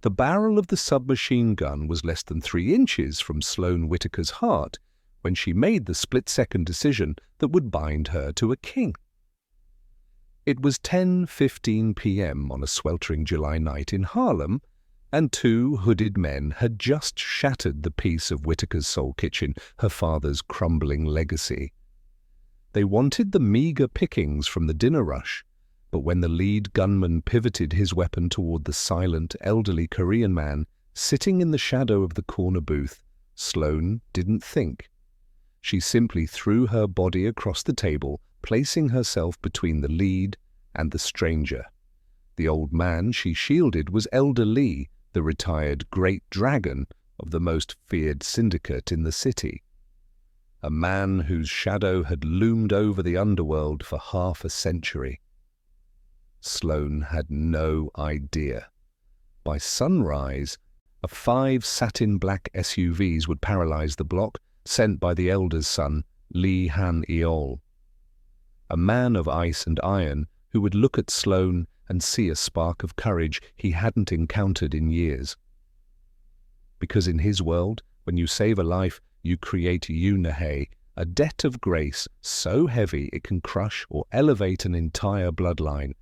The barrel of the submachine gun was less than 3 inches from Sloane Whitaker's heart when she made the split-second decision that would bind her to a king. It was 10:15 p.m. on a sweltering July night in Harlem, and 2 hooded men had just shattered the piece of Whitaker's soul kitchen, her father's crumbling legacy. They wanted the meager pickings from the dinner rush, but when the lead gunman pivoted his weapon toward the silent, elderly Korean man sitting in the shadow of the corner booth, Sloane didn't think. She simply threw her body across the table, placing herself between the lead and the stranger. The old man she shielded was Elder Lee, the retired great dragon of the most feared syndicate in the city. A man whose shadow had loomed over the underworld for half a century. Sloane had no idea. By sunrise, 5 satin-black SUVs would paralyze the block, sent by the elder's son, Lee Han-eol. A man of ice and iron who would look at Sloane and see a spark of courage he hadn't encountered in years. Because in his world, when you save a life, you create yunahe, a debt of grace so heavy it can crush or elevate an entire bloodline.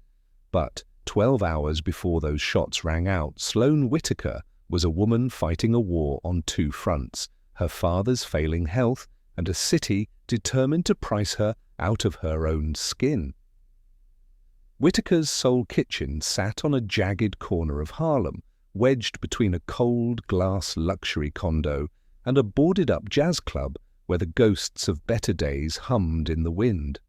But 12 hours before those shots rang out, Sloane Whitaker was a woman fighting a war on 2 fronts, her father's failing health and a city determined to price her out of her own skin. Whitaker's soul kitchen sat on a jagged corner of Harlem, wedged between a cold glass luxury condo and a boarded-up jazz club where the ghosts of better days hummed in the wind.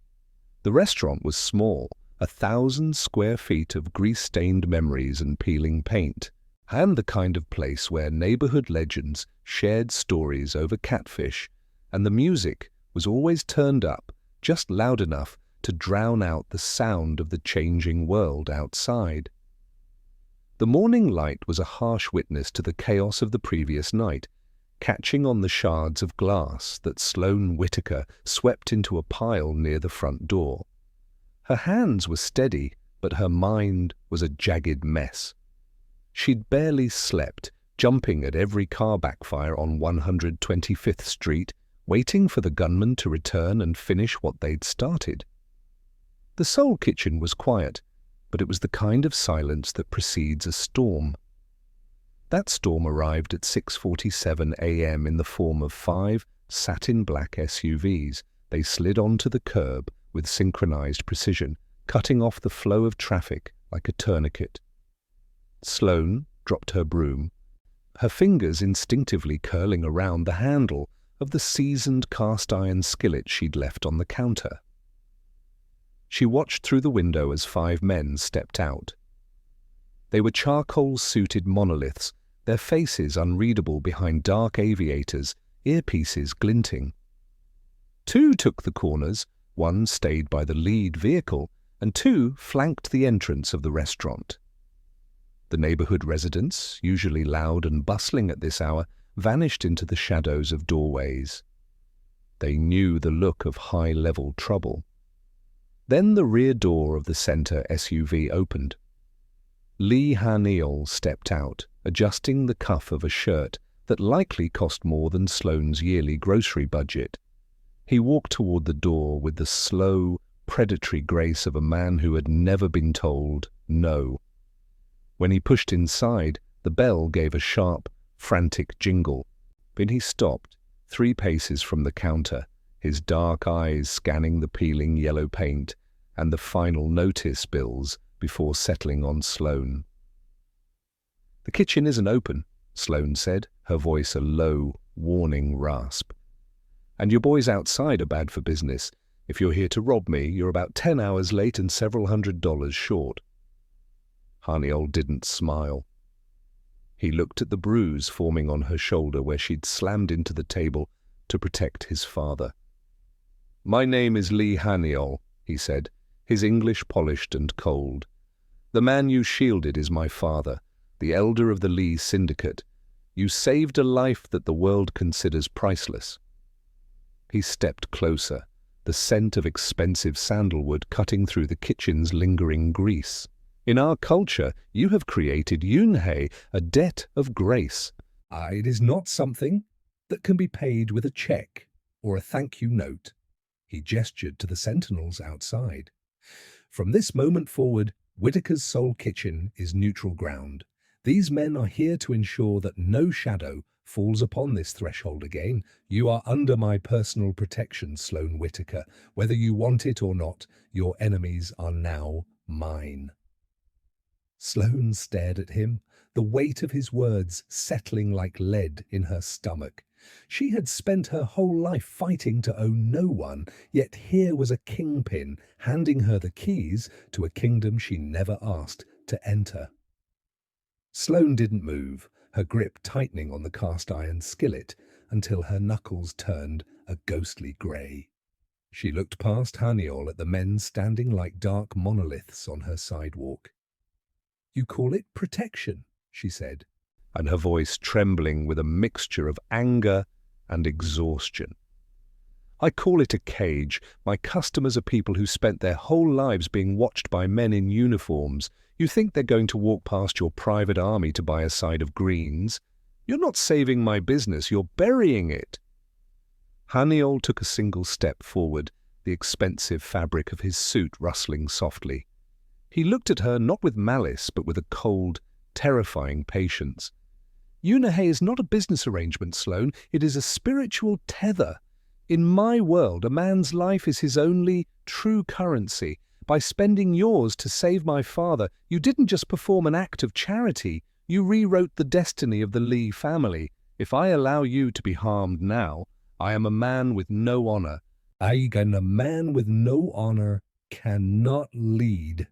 The restaurant was small, 1,000 square feet of grease-stained memories and peeling paint, and the kind of place where neighborhood legends shared stories over catfish, and the music was always turned up just loud enough to drown out the sound of the changing world outside. The morning light was a harsh witness to the chaos of the previous night, catching on the shards of glass that Sloane Whitaker swept into a pile near the front door. Her hands were steady, but her mind was a jagged mess. She'd barely slept, jumping at every car backfire on 125th Street, waiting for the gunman to return and finish what they'd started. The soul kitchen was quiet, but it was the kind of silence that precedes a storm. That storm arrived at 6:47 a.m. in the form of 5 satin-black SUVs. They slid onto the curb with synchronized precision, cutting off the flow of traffic like a tourniquet. Sloane dropped her broom, her fingers instinctively curling around the handle of the seasoned cast-iron skillet she'd left on the counter. She watched through the window as 5 men stepped out. They were charcoal-suited monoliths, their faces unreadable behind dark aviators, earpieces glinting. 2 took the corners, 1 stayed by the lead vehicle, and 2 flanked the entrance of the restaurant. The neighborhood residents, usually loud and bustling at this hour, vanished into the shadows of doorways. They knew the look of high-level trouble. Then the rear door of the center SUV opened. Lee Han-eol stepped out, adjusting the cuff of a shirt that likely cost more than Sloane's yearly grocery budget. He walked toward the door with the slow, predatory grace of a man who had never been told no. When he pushed inside, the bell gave a sharp, frantic jingle. Then he stopped, 3 paces from the counter, his dark eyes scanning the peeling yellow paint and the final notice bills before settling on Sloane. "The kitchen isn't open," Sloane said, her voice a low, warning rasp. "And your boys outside are bad for business. If you're here to rob me, you're about 10 hours late and several $100s short." Han-eol didn't smile. He looked at the bruise forming on her shoulder where she'd slammed into the table to protect his father. "My name is Lee Han-eol," he said, his English polished and cold. "The man you shielded is my father, the elder of the Lee syndicate. You saved a life that the world considers priceless." He stepped closer, the scent of expensive sandalwood cutting through the kitchen's lingering grease. In our culture, you have created yunhei, a debt of grace. It is not something that can be paid with a check or a thank you note. He gestured to the sentinels outside. From this moment forward, Whitaker's Soul Kitchen is neutral ground. These men are here to ensure that no shadow falls upon this threshold again. You are under my personal protection, Sloane Whitaker. Whether you want it or not, your enemies are now mine. Sloane stared at him, the weight of his words settling like lead in her stomach. She had spent her whole life fighting to own no one, yet here was a kingpin handing her the keys to a kingdom she never asked to enter. Sloane didn't move, her grip tightening on the cast-iron skillet until her knuckles turned a ghostly grey. She looked past Han-eol at the men standing like dark monoliths on her sidewalk. "You call it protection," she said, and her voice trembling with a mixture of anger and exhaustion. "I call it a cage. My customers are people who spent their whole lives being watched by men in uniforms. You think they're going to walk past your private army to buy a side of greens? You're not saving my business, you're burying it." Han-eol took a single step forward, the expensive fabric of his suit rustling softly. He looked at her not with malice, but with a cold, terrifying patience. "Yunhei is not a business arrangement, Sloane. It is a spiritual tether. In my world, a man's life is his only true currency. By spending yours to save my father, you didn't just perform an act of charity, you rewrote the destiny of the Lee family. If I allow you to be harmed now, I am a man with no honor. And a man with no honor cannot lead."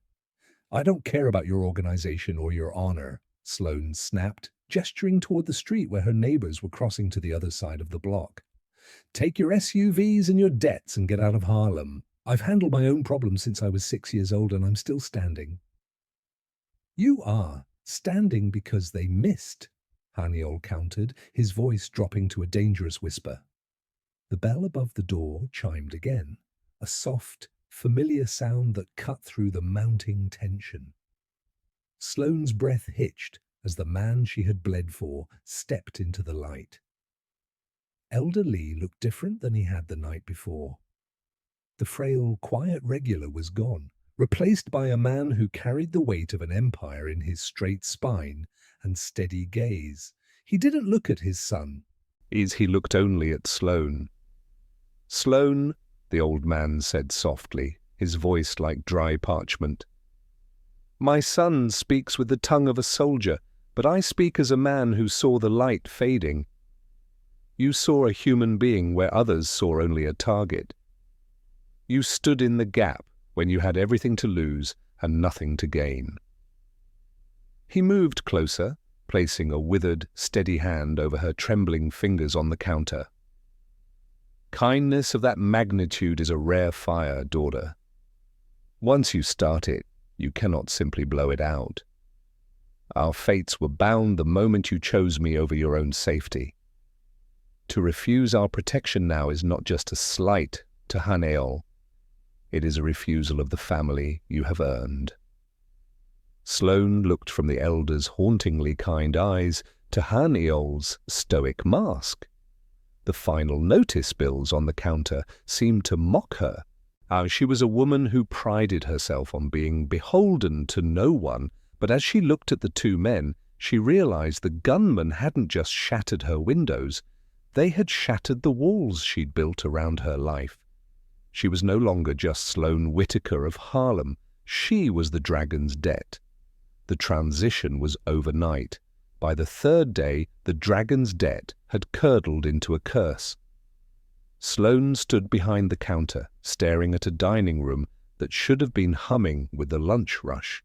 "I don't care about your organization or your honor," Sloane snapped, gesturing toward the street where her neighbors were crossing to the other side of the block. "Take your SUVs and your debts and get out of Harlem. I've handled my own problems since I was 6 years old and I'm still standing." "You are standing because they missed," Han-eol countered, his voice dropping to a dangerous whisper. The bell above the door chimed again, a soft, familiar sound that cut through the mounting tension. Sloane's breath hitched as the man she had bled for stepped into the light. Elder Lee looked different than he had the night before. The frail, quiet regular was gone, replaced by a man who carried the weight of an empire in his straight spine and steady gaze. He didn't look at his son. He looked only at Sloane. "Sloane," the old man said softly, his voice like dry parchment. "My son speaks with the tongue of a soldier, but I speak as a man who saw the light fading. You saw a human being where others saw only a target. You stood in the gap when you had everything to lose and nothing to gain." He moved closer, placing a withered, steady hand over her trembling fingers on the counter. "Kindness of that magnitude is a rare fire, daughter. Once you start it, you cannot simply blow it out. Our fates were bound the moment you chose me over your own safety. To refuse our protection now is not just a slight to Han-eol. It is a refusal of the family you have earned." Sloane looked from the elder's hauntingly kind eyes to Han-eol's stoic mask. The final notice bills on the counter seemed to mock her. She was a woman who prided herself on being beholden to no one, but as she looked at the two men, she realized the gunmen hadn't just shattered her windows, they had shattered the walls she'd built around her life. She was no longer just Sloane Whitaker of Harlem, she was the dragon's debt. The transition was overnight. By the third day, the dragon's debt had curdled into a curse. Sloane stood behind the counter, staring at a dining room that should have been humming with the lunch rush.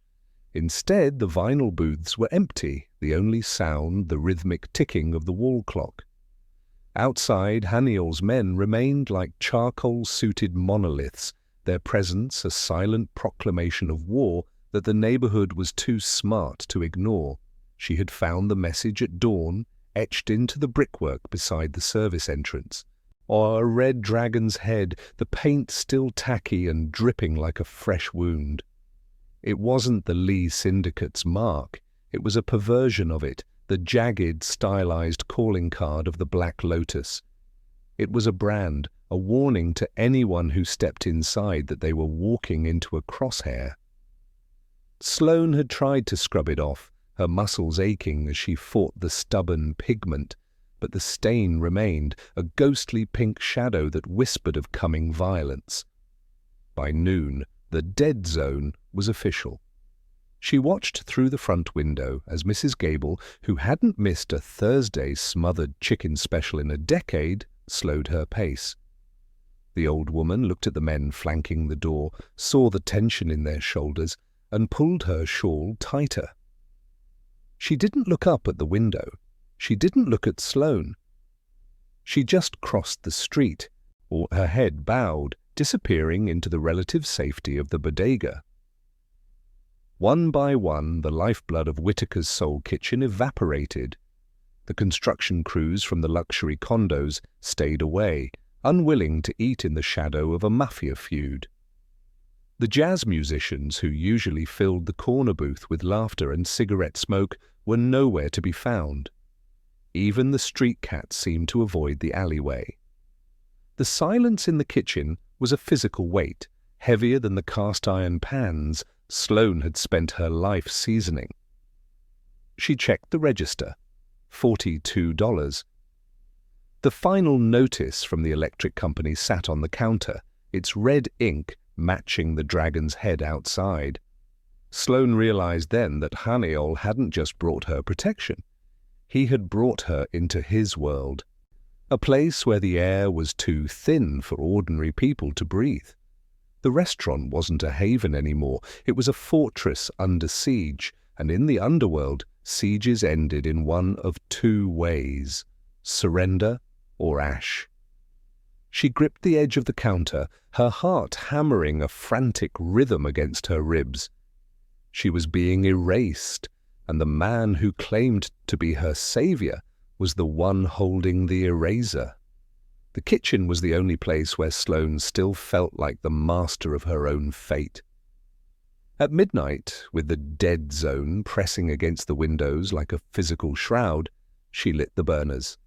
Instead, the vinyl booths were empty, the only sound the rhythmic ticking of the wall clock. Outside, Han-eol's men remained like charcoal-suited monoliths, their presence a silent proclamation of war that the neighborhood was too smart to ignore. She had found the message at dawn, etched into the brickwork beside the service entrance. Or a red dragon's head, the paint still tacky and dripping like a fresh wound. It wasn't the Lee Syndicate's mark. It was a perversion of it, the jagged, stylized calling card of the Black Lotus. It was a brand, a warning to anyone who stepped inside that they were walking into a crosshair. Sloane had tried to scrub it off, her muscles aching as she fought the stubborn pigment, but the stain remained, a ghostly pink shadow that whispered of coming violence. By noon, the dead zone was official. She watched through the front window as Mrs. Gable, who hadn't missed a Thursday smothered chicken special in a decade, slowed her pace. The old woman looked at the men flanking the door, saw the tension in their shoulders, and pulled her shawl tighter. She didn't look up at the window. She didn't look at Sloane. She just crossed the street, or her head bowed, disappearing into the relative safety of the bodega. One by one, the lifeblood of Whitaker's Soul Kitchen evaporated. The construction crews from the luxury condos stayed away, unwilling to eat in the shadow of a Mafia feud. The jazz musicians who usually filled the corner booth with laughter and cigarette smoke were nowhere to be found. Even the street cats seemed to avoid the alleyway. The silence in the kitchen was a physical weight, heavier than the cast-iron pans Sloane had spent her life seasoning. She checked the register. $42. The final notice from the electric company sat on the counter, its red ink matching the dragon's head outside. Sloane realized then that Han-eol hadn't just brought her protection. He had brought her into his world, a place where the air was too thin for ordinary people to breathe. The restaurant wasn't a haven anymore. It was a fortress under siege, and in the underworld, sieges ended in one of two ways: surrender or ash. She gripped the edge of the counter, her heart hammering a frantic rhythm against her ribs. She was being erased, and the man who claimed to be her savior was the one holding the eraser. The kitchen was the only place where Sloane still felt like the master of her own fate. At midnight, with the dead zone pressing against the windows like a physical shroud, she lit the burners.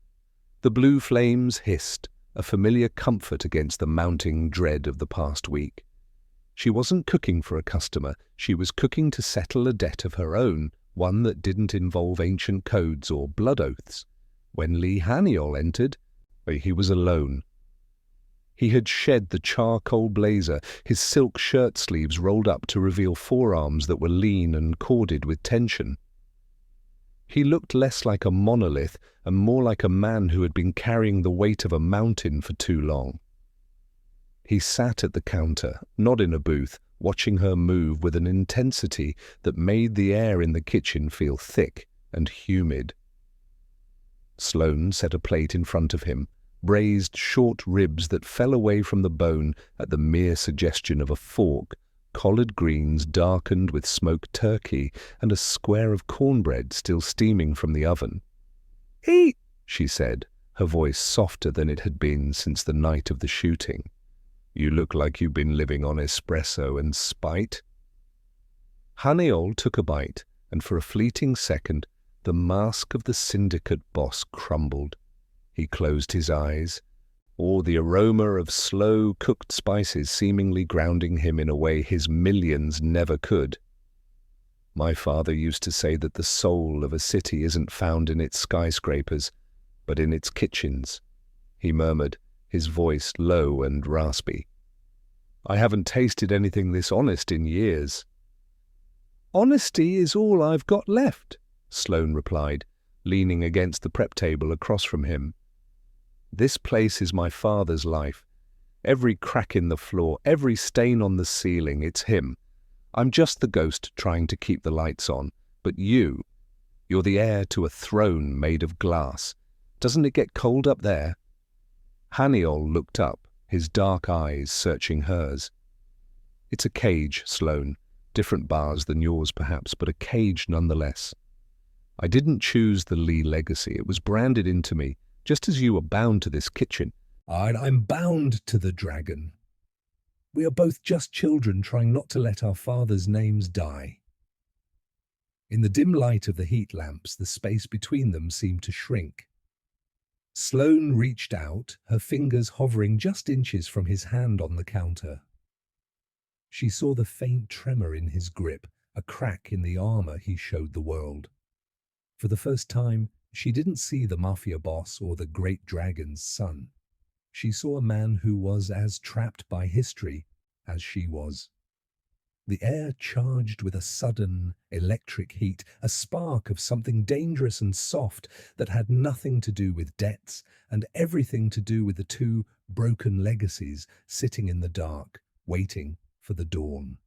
The blue flames hissed, a familiar comfort against the mounting dread of the past week. She wasn't cooking for a customer, she was cooking to settle a debt of her own, one that didn't involve ancient codes or blood oaths. When Lee Han-eol entered, he was alone. He had shed the charcoal blazer, his silk shirt sleeves rolled up to reveal forearms that were lean and corded with tension. He looked less like a monolith and more like a man who had been carrying the weight of a mountain for too long. He sat at the counter, not in a booth, watching her move with an intensity that made the air in the kitchen feel thick and humid. Sloane set a plate in front of him, braised short ribs that fell away from the bone at the mere suggestion of a fork, collard greens darkened with smoked turkey, and a square of cornbread still steaming from the oven. "Eat," she said, her voice softer than it had been since the night of the shooting. "You look like you've been living on espresso and spite." Han-eol took a bite, and for a fleeting second, the mask of the syndicate boss crumbled. He closed his eyes, or the aroma of slow-cooked spices seemingly grounding him in a way his millions never could. "My father used to say that the soul of a city isn't found in its skyscrapers, but in its kitchens," he murmured, his voice low and raspy. "I haven't tasted anything this honest in years." "Honesty is all I've got left," Sloane replied, leaning against the prep table across from him. "This place is my father's life. Every crack in the floor, every stain on the ceiling, it's him. I'm just the ghost trying to keep the lights on. But you're the heir to a throne made of glass. Doesn't it get cold up there?" Han-eol looked up, his dark eyes searching hers. "It's a cage, Sloane. Different bars than yours, perhaps, but a cage nonetheless. I didn't choose the Lee legacy. It was branded into me, just as you are bound to this kitchen. I'm bound to the dragon." We are both just children trying not to let our father's names die." In the dim light of the heat lamps, the space between them seemed to shrink. Sloane reached out, her fingers hovering just inches from his hand on the counter. She saw the faint tremor in his grip, a crack in the armor he showed the world. For the first time, she didn't see the Mafia boss or the great dragon's son. She saw a man who was as trapped by history as she was. The air charged with a sudden electric heat, a spark of something dangerous and soft that had nothing to do with debts and everything to do with the two broken legacies sitting in the dark, waiting for the dawn.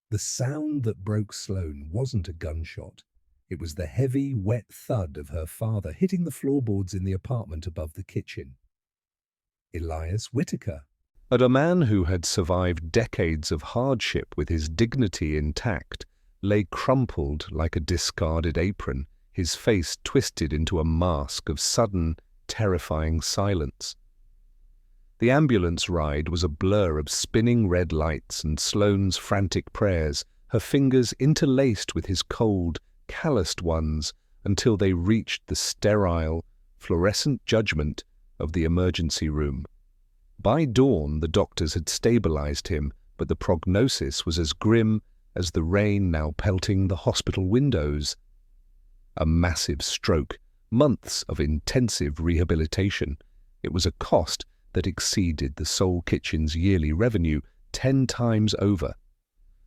The sound that broke Sloane wasn't a gunshot. It was the heavy, wet thud of her father hitting the floorboards in the apartment above the kitchen. Elias Whitaker. But a man who had survived decades of hardship with his dignity intact lay crumpled like a discarded apron, his face twisted into a mask of sudden, terrifying silence. The ambulance ride was a blur of spinning red lights and Sloane's frantic prayers, her fingers interlaced with his cold, calloused ones until they reached the sterile, fluorescent judgment of the emergency room. By dawn, the doctors had stabilized him, but the prognosis was as grim as the rain now pelting the hospital windows. A massive stroke, months of intensive rehabilitation. It was a cost that exceeded the Soul Kitchen's yearly revenue 10 times over.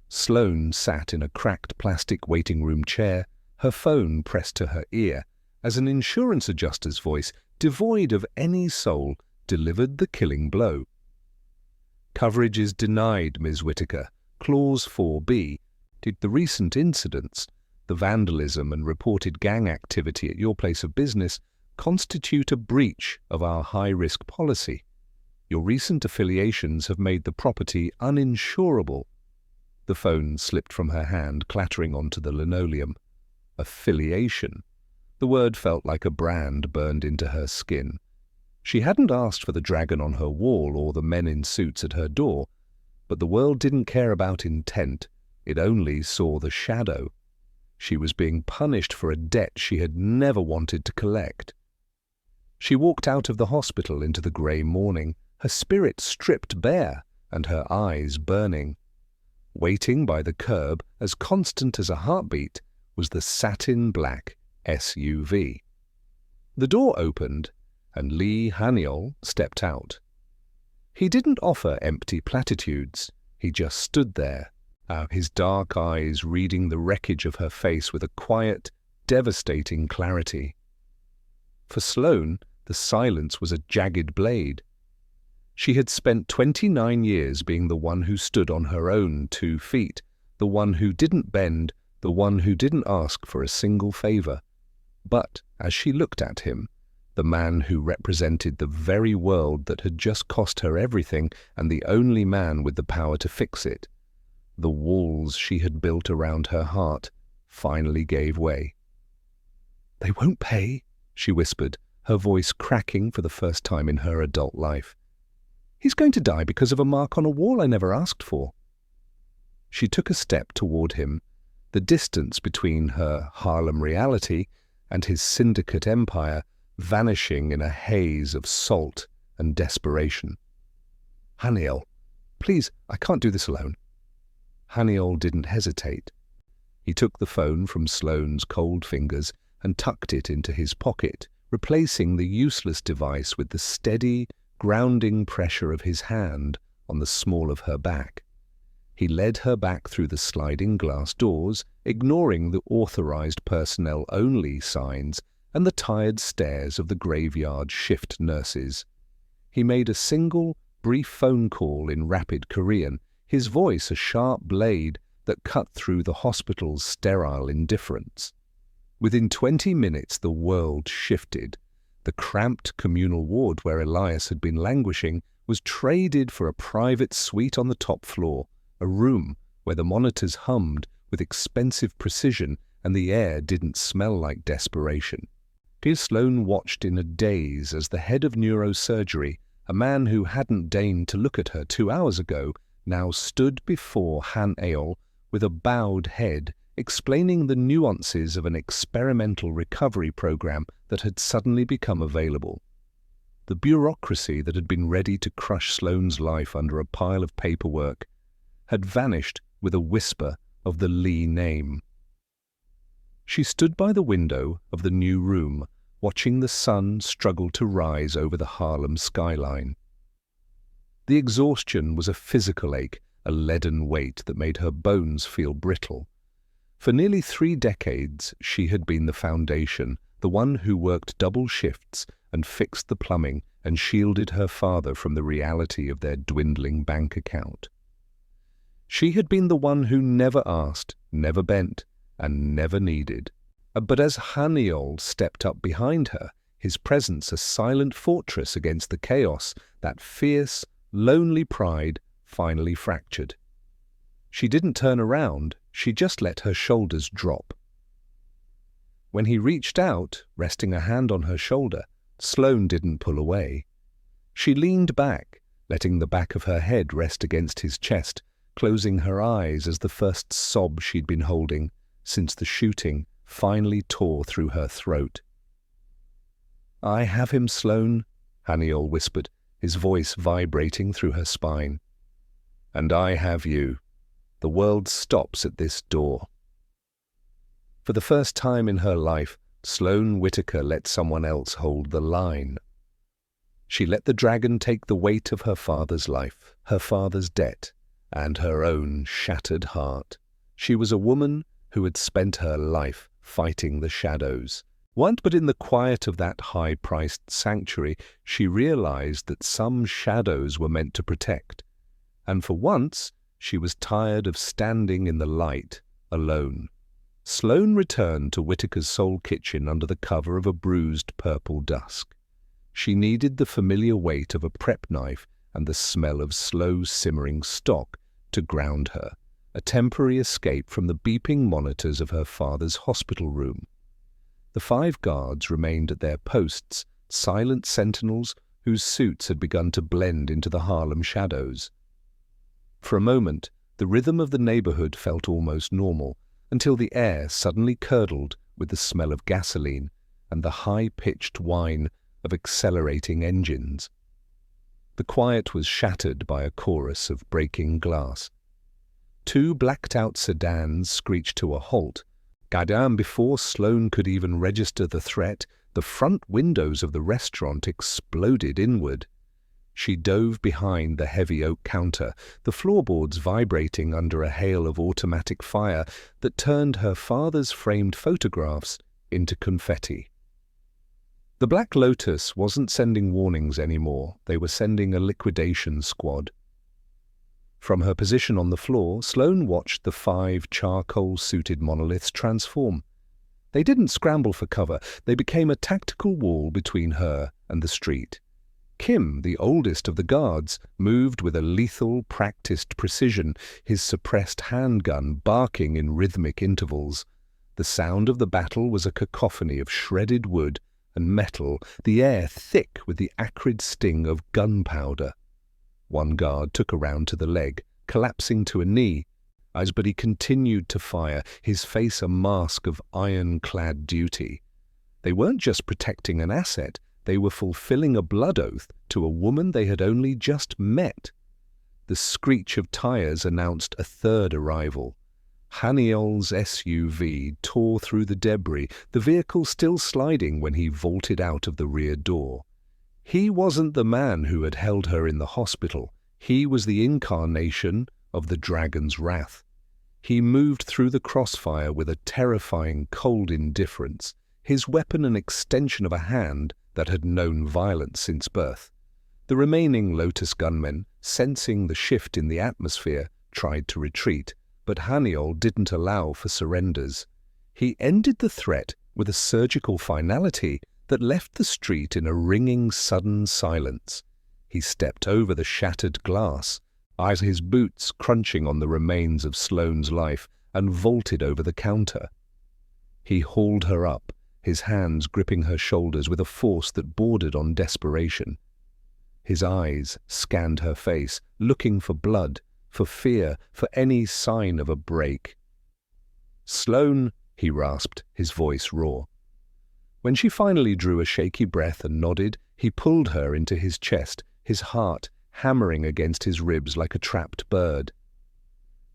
Sloane sat in a cracked plastic waiting room chair, her phone pressed to her ear, as an insurance adjuster's voice, devoid of any soul, delivered the killing blow. "Coverage is denied, Ms. Whitaker. Clause 4B. Did the recent incidents, the vandalism and reported gang activity at your place of business, constitute a breach of our high-risk policy? Your recent affiliations have made the property uninsurable." The phone slipped from her hand, clattering onto the linoleum. Affiliation. The word felt like a brand burned into her skin. She hadn't asked for the dragon on her wall or the men in suits at her door, but the world didn't care about intent. It only saw the shadow. She was being punished for a debt she had never wanted to collect. She walked out of the hospital into the grey morning, her spirit stripped bare and her eyes burning. Waiting by the curb, as constant as a heartbeat, was the satin-black SUV. The door opened, and Han-eol stepped out. He didn't offer empty platitudes. He just stood there, his dark eyes reading the wreckage of her face with a quiet, devastating clarity. For Sloane, the silence was a jagged blade. She had spent 29 years being the one who stood on her own 2 feet, the one who didn't bend, the one who didn't ask for a single favor. But as she looked at him, the man who represented the very world that had just cost her everything and the only man with the power to fix it, the walls she had built around her heart finally gave way. "They won't pay," she whispered, her voice cracking for the first time in her adult life. "He's going to die because of a mark on a wall I never asked for." She took a step toward him, the distance between her Harlem reality and his syndicate empire vanishing in a haze of salt and desperation. "Han-eol, please, I can't do this alone." Han-eol didn't hesitate. He took the phone from Sloane's cold fingers and tucked it into his pocket, replacing the useless device with the steady, grounding pressure of his hand on the small of her back. He led her back through the sliding glass doors, ignoring the authorized personnel-only signs and the tired stares of the graveyard shift nurses. He made a single, brief phone call in rapid Korean, his voice a sharp blade that cut through the hospital's sterile indifference. Within 20 minutes the world shifted. The cramped communal ward where Elias had been languishing was traded for a private suite on the top floor, a room where the monitors hummed with expensive precision and the air didn't smell like desperation. Sloane watched in a daze as the head of neurosurgery, a man who hadn't deigned to look at her 2 hours ago, now stood before Han-eol with a bowed head, explaining the nuances of an experimental recovery program that had suddenly become available. The bureaucracy that had been ready to crush Sloane's life under a pile of paperwork had vanished with a whisper of the Lee name. She stood by the window of the new room, watching the sun struggle to rise over the Harlem skyline. The exhaustion was a physical ache, a leaden weight that made her bones feel brittle. For nearly 3 decades, she had been the foundation, the one who worked double shifts and fixed the plumbing and shielded her father from the reality of their dwindling bank account. She had been the one who never asked, never bent, and never needed. But as Han-eol stepped up behind her, his presence a silent fortress against the chaos, that fierce, lonely pride finally fractured. She didn't turn around, she just let her shoulders drop. When he reached out, resting a hand on her shoulder, Sloane didn't pull away. She leaned back, letting the back of her head rest against his chest, closing her eyes as the first sob she'd been holding since the shooting finally tore through her throat. "I have him, Sloane," Han-eol whispered, his voice vibrating through her spine. "And I have you. The world stops at this door." For the first time in her life, Sloane Whitaker let someone else hold the line. She let the dragon take the weight of her father's life, her father's debt, and her own shattered heart. She was a woman who had spent her life fighting the shadows. But in the quiet of that high-priced sanctuary, she realized that some shadows were meant to protect. And for once, she was tired of standing in the light, alone. Sloane returned to Whitaker's soul kitchen under the cover of a bruised purple dusk. She needed the familiar weight of a prep knife and the smell of slow simmering stock to ground her, a temporary escape from the beeping monitors of her father's hospital room. The 5 guards remained at their posts, silent sentinels whose suits had begun to blend into the Harlem shadows. For a moment, the rhythm of the neighborhood felt almost normal, until the air suddenly curdled with the smell of gasoline and the high-pitched whine of accelerating engines. The quiet was shattered by a chorus of breaking glass. 2 blacked-out sedans screeched to a halt. Goddamn, before Sloane could even register the threat, the front windows of the restaurant exploded inward. She dove behind the heavy oak counter, the floorboards vibrating under a hail of automatic fire that turned her father's framed photographs into confetti. The Black Lotus wasn't sending warnings anymore, they were sending a liquidation squad. From her position on the floor, Sloane watched the 5 charcoal-suited monoliths transform. They didn't scramble for cover, they became a tactical wall between her and the street. Kim, the oldest of the guards, moved with a lethal, practiced precision, his suppressed handgun barking in rhythmic intervals. The sound of the battle was a cacophony of shredded wood and metal, the air thick with the acrid sting of gunpowder. One guard took a round to the leg, collapsing to a knee, but he continued to fire, his face a mask of iron-clad duty. They weren't just protecting an asset, they were fulfilling a blood oath to a woman they had only just met. The screech of tires announced a 3rd arrival. Han-eol's SUV tore through the debris, the vehicle still sliding when he vaulted out of the rear door. He wasn't the man who had held her in the hospital. He was the incarnation of the dragon's wrath. He moved through the crossfire with a terrifying, cold indifference, his weapon an extension of a hand that had known violence since birth. The remaining Lotus gunmen, sensing the shift in the atmosphere, tried to retreat, but Han-eol didn't allow for surrenders. He ended the threat with a surgical finality that left the street in a ringing, sudden silence. He stepped over the shattered glass, eyes his boots crunching on the remains of Sloane's life, and vaulted over the counter. He hauled her up, his hands gripping her shoulders with a force that bordered on desperation. His eyes scanned her face, looking for blood, for fear, for any sign of a break. "Sloane," he rasped, his voice raw. When she finally drew a shaky breath and nodded, he pulled her into his chest, his heart hammering against his ribs like a trapped bird.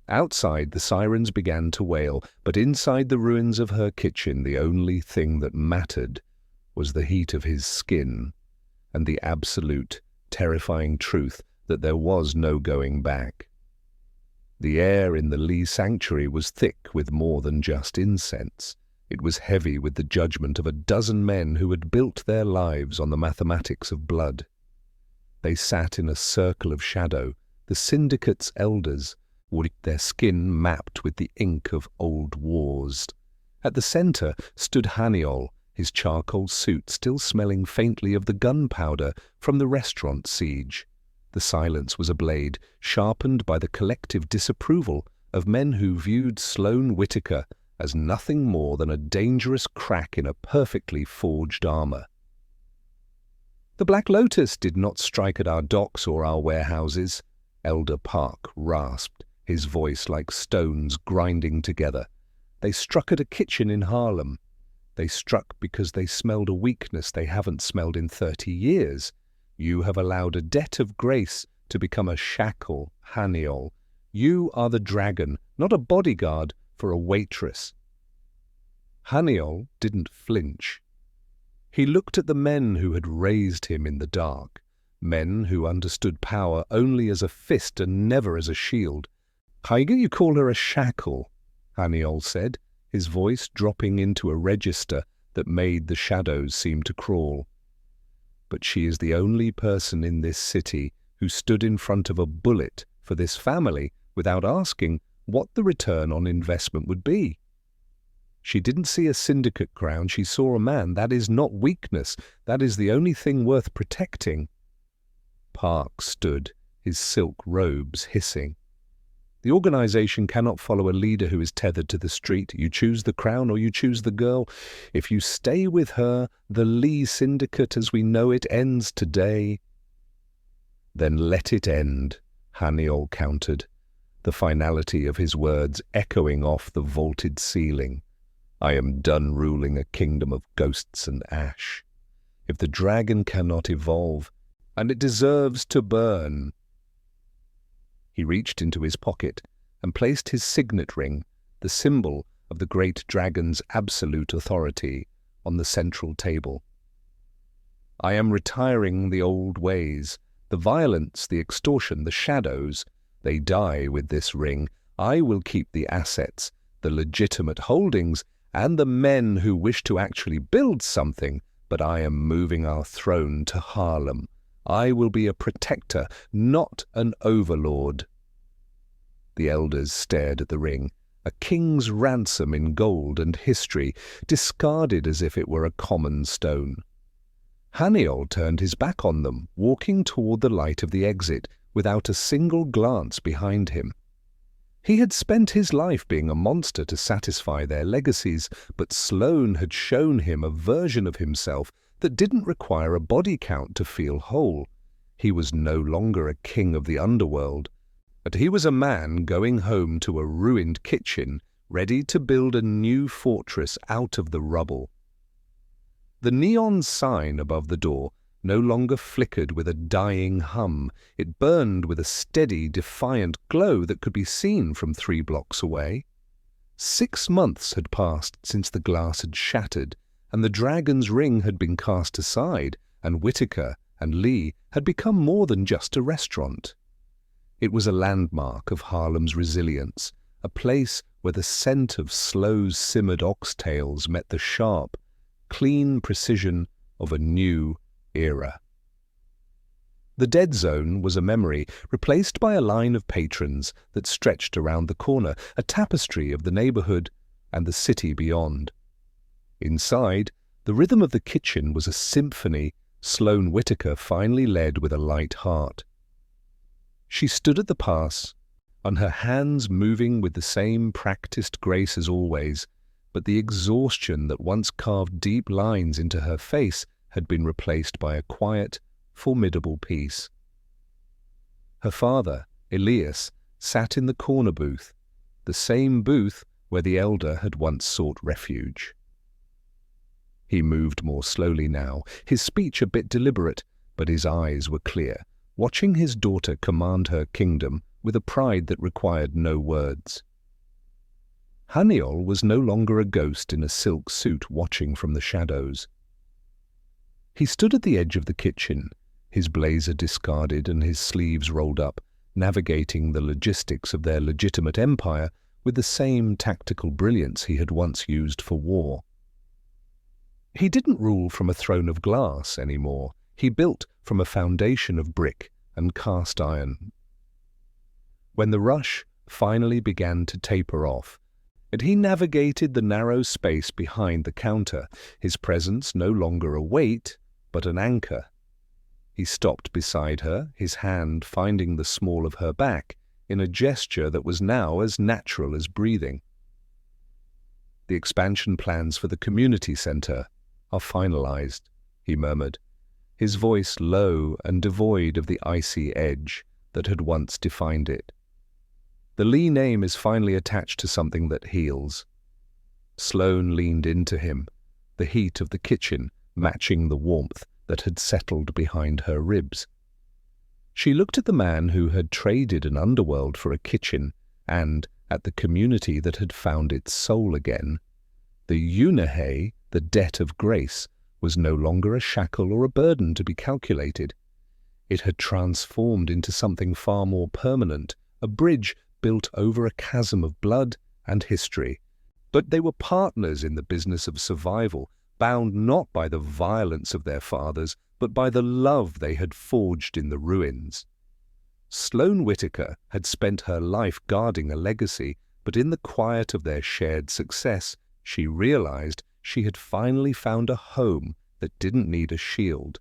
Outside, the sirens began to wail, but inside the ruins of her kitchen, the only thing that mattered was the heat of his skin and the absolute, terrifying truth that there was no going back. The air in the Lee sanctuary was thick with more than just incense. It was heavy with the judgment of a dozen men who had built their lives on the mathematics of blood. They sat in a circle of shadow, the syndicate's elders, with their skin mapped with the ink of old wars. At the center stood Han-eol, his charcoal suit still smelling faintly of the gunpowder from the restaurant siege. The silence was ablaze, sharpened by the collective disapproval of men who viewed Sloane Whitaker as nothing more than a dangerous crack in a perfectly forged armor. "The Black Lotus did not strike at our docks or our warehouses," Elder Park rasped, his voice like stones grinding together. "They struck at a kitchen in Harlem. They struck because they smelled a weakness they haven't smelled in 30 years. You have allowed a debt of grace to become a shackle, Han-eol. You are the dragon, not a bodyguard for a waitress." Han-eol didn't flinch. He looked at the men who had raised him in the dark, men who understood power only as a fist and never as a shield. "You call her a shackle," Han-eol said, his voice dropping into a register that made the shadows seem to crawl. "But she is the only person in this city who stood in front of a bullet for this family without asking what the return on investment would be. She didn't see a syndicate crown, she saw a man. That is not weakness, that is the only thing worth protecting." Park stood, his silk robes hissing. "The organization cannot follow a leader who is tethered to the street. You choose the crown or you choose the girl. If you stay with her, the Lee Syndicate as we know it ends today." "Then let it end," Han-eol countered, the finality of his words echoing off the vaulted ceiling. "I am done ruling a kingdom of ghosts and ash. If the dragon cannot evolve, and it deserves to burn." He reached into his pocket and placed his signet ring, the symbol of the great dragon's absolute authority, on the central table. "I am retiring the old ways, the violence, the extortion, the shadows. They die with this ring. I will keep the assets, the legitimate holdings, and the men who wish to actually build something, but I am moving our throne to Harlem. I will be a protector, not an overlord." The elders stared at the ring, a king's ransom in gold and history, discarded as if it were a common stone. Han-eol turned his back on them, walking toward the light of the exit, without a single glance behind him. He had spent his life being a monster to satisfy their legacies, but Sloane had shown him a version of himself that didn't require a body count to feel whole. He was no longer a king of the underworld, but he was a man going home to a ruined kitchen, ready to build a new fortress out of the rubble. The neon sign above the door no longer flickered with a dying hum. It burned with a steady, defiant glow that could be seen from 3 blocks away. 6 months had passed since the glass had shattered, and the dragon's ring had been cast aside, and Whitaker and Lee had become more than just a restaurant. It was a landmark of Harlem's resilience, a place where the scent of slow-simmered oxtails met the sharp, clean precision of a new era. The dead zone was a memory, replaced by a line of patrons that stretched around the corner, a tapestry of the neighborhood and the city beyond. Inside, the rhythm of the kitchen was a symphony Sloane Whitaker finally led with a light heart. She stood at the pass, on her hands moving with the same practiced grace as always, but the exhaustion that once carved deep lines into her face had been replaced by a quiet, formidable peace. Her father, Elias, sat in the corner booth, the same booth where the elder had once sought refuge. He moved more slowly now, his speech a bit deliberate, but his eyes were clear, watching his daughter command her kingdom with a pride that required no words. Han-eol was no longer a ghost in a silk suit watching from the shadows. He stood at the edge of the kitchen, his blazer discarded and his sleeves rolled up, navigating the logistics of their legitimate empire with the same tactical brilliance he had once used for war. He didn't rule from a throne of glass anymore. He built from a foundation of brick and cast iron. When the rush finally began to taper off, and he navigated the narrow space behind the counter, his presence no longer a weight, but an anchor. He stopped beside her, his hand finding the small of her back, in a gesture that was now as natural as breathing. "The expansion plans for the community center are finalized," he murmured, his voice low and devoid of the icy edge that had once defined it. "The Lee name is finally attached to something that heals." Sloane leaned into him, the heat of the kitchen matching the warmth that had settled behind her ribs. She looked at the man who had traded an underworld for a kitchen and at the community that had found its soul again. The Unahe, the debt of grace, was no longer a shackle or a burden to be calculated. It had transformed into something far more permanent, a bridge built over a chasm of blood and history. But they were partners in the business of survival, bound not by the violence of their fathers, but by the love they had forged in the ruins. Sloane Whitaker had spent her life guarding a legacy, but in the quiet of their shared success, she realized she had finally found a home that didn't need a shield.